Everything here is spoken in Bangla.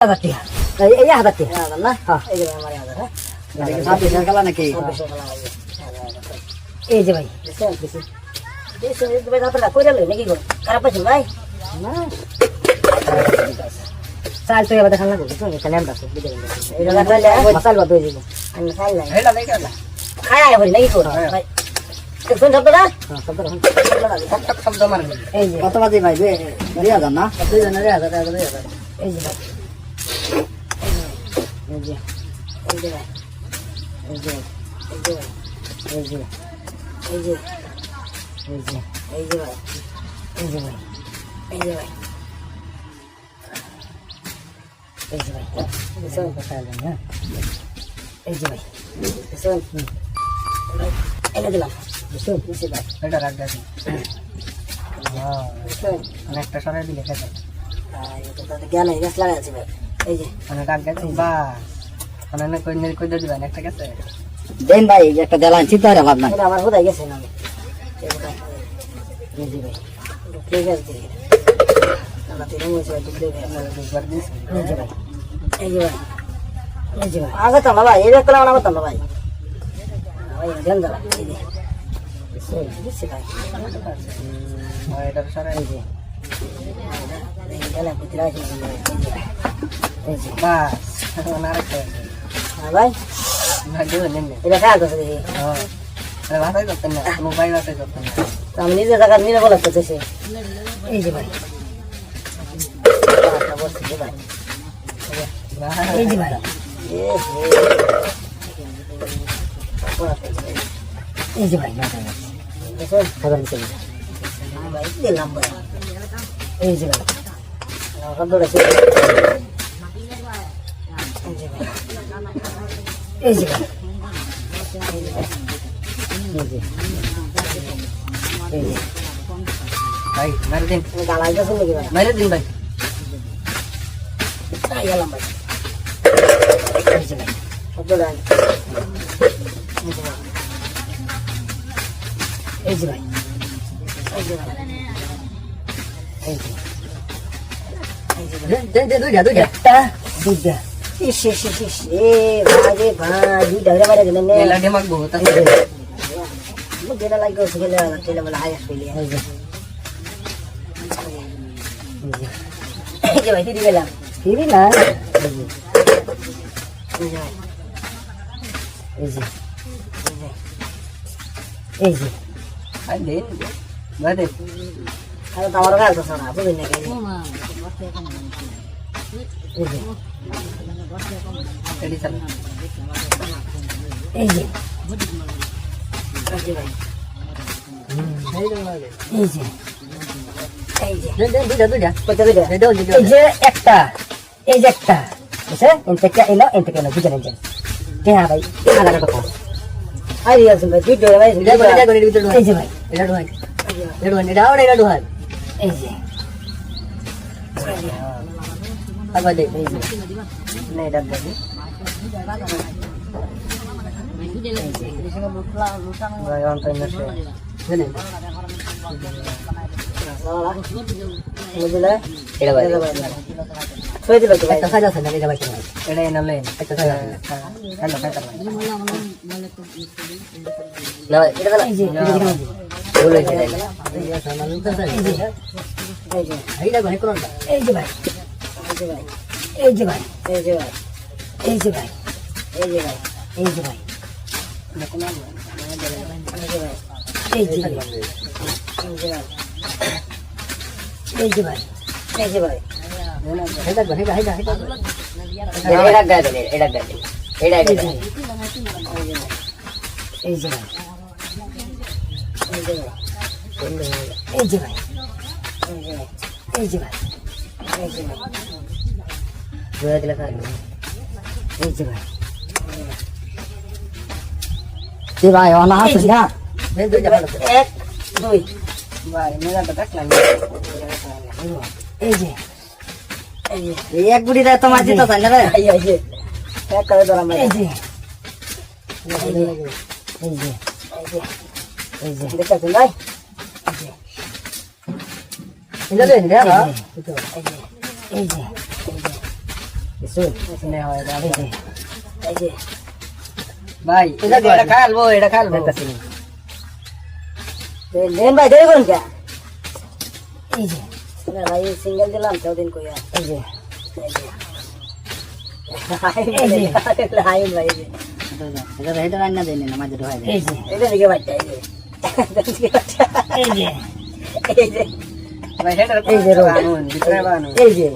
এই 1000 টাকা না হ্যাঁ এই যে আমার 1000 হ্যাঁ দেখি 26 টাকা নাকি এই যে ভাই দেশে ভাই আপনারা কইরা লই নাকি গো খারাপ আছে ভাই না চাল তো এবার দেখান লাগবে তো এখানে আমরা তো এটা লাগালে মশাল বাদ হয়ে যাবে আমি খাই না এটা দেখে না খাই আয় হরি নাকি গো ভাই দেখুন শব্দটা শব্দ মারবে এই যে কত বাজে ভাই 2000 না 2000 এই যে ভাই এই যে এই যে ভাই এই যে এই যে এই যে এই যে এই যে ভাই এই যে ভাই এই যে ভাই এই যে ভাই শুন কথা না এই যে ভাই শুন এটা দিলাম শুন নিচে ভাই এটা রাখ দাও হ্যাঁ শুন অনেকটা সরাই দিলে খেতে এটা তো জ্ঞান এই গাছ লাগা আছে ভাই এই যে মানে রাখ দাও বা মানে কই দিবেন একটা কাছে দেন ভাই একটা দেলান চিন্তা করে লাভ নাই এটা আমার বোধহয় গেছে না এই যে ভাই এই যে ভাই ঠিক আছে আমরা তিন মাস আগে দেখে আমরা দুবার দিছি এই যে ভাই এই যে ভাই এই যে ভাই আগে তো না ভাই এই একটা না বলতাম না ভাই ভাই দেন দাও এই যে সেই দিছি ভাই এটা সরাই এই যে এই গেলা ভিতরে আছে এই যে বাস না রাখতে হ্যাঁ ভাই না দেব নেন এটা খাওয়া তো দেখি হ্যাঁ আরে ভাষাই করতেন না মোবাইল ভাষাই করতেন না তো আমি নিজে জায়গা নিয়ে বলা করতেছি এই যে ভাই বলছি যে ভাই এই যে ভাই এই যে ভাই খাবার নিতে ভাই দিলাম ভাই এই যে ভাই এই যে ভাই ভাই মার দিন গালাই তো শুনলে কি ভাই মার দিন ভাই গেলাম ভাই এই যে ভাই শব্দ দেন এই যে ভাই এই যে ভাই এই যে দুইটা একটা দুইটা ইস ইস ইস ইস এ ভাই রে ভাই দুইটা রে মারে দিলেন এলা দিমাগ বহুত আছে মুঝে না লাগো সেগুলো তেলে বলে আয়া ফেলি এই যে ভাই দিদি গেলাম দিদি না এই যে এই যে আই দিন বাদে আরে তোমার গাল তো শোনা বুঝলি না কেন এই যে এডি চালা এই যে এই যে এই যে দুইটা কত দিলে এই যে একটা বুঝছেন এনতে এলো বুঝে নেন হ্যাঁ ভাই আলাদা কথা আরে আসুন ভাই দুইটা ভাই এই যে ভাই এটা ঢুকাই এটা ঢুকাই এই যে আবার দে এই যে না এটা দেখি ভাই অন টাইম আছে জানেন বুঝলে এটা ভাই ছয় দিল তো ভাই একটা সাজা আছে না এটা ভাই এটা এনালে একটা সাজা হ্যালো খাইতা না এটা এই যে বলে দিই এই যে এইটা ভাই কোন এই যে ভাই এই যে ভাই এই যে ভাই এই যে ভাই এই যে ভাই এই যে ভাই এই যে ভাই এই যে ভাই এই যে ভাই এই যে ভাই এটা ভাই এটা এই যে ভাই এই যে ভাই এই যে ভাই এই যে ভাই জোড়া দিলে খাই এই যে ভাই তে ভাই অনা হাসিস না এই দুইটা ভালো এক দুই ভাই মেলা তো ডাকলাম এই যে এই যে এই এক বুড়ি রে তোমার জিতা চাই না রে এই যে এক করে ধরা মাই এই যে এই যে এই যে দেখছেন ভাই এটা দেন রে এই যে কিছু স্নেহ এটা এই যে এই যে ভাই এটা খালবো দেখতাছি দেন ভাই দেরি করুন কে এই যে না ভাই সিঙ্গেল দিলাম তো দিন কইয়া এই যে হাই ভাই এই যে এটা রান্না দেন না মাঝে ঢোয়া এই যে এটা দিকে বাচ্চা এই যে এই যে এই যে ভাই এটা এই যে রোল। বানুন ভিতরে বানুন এই যে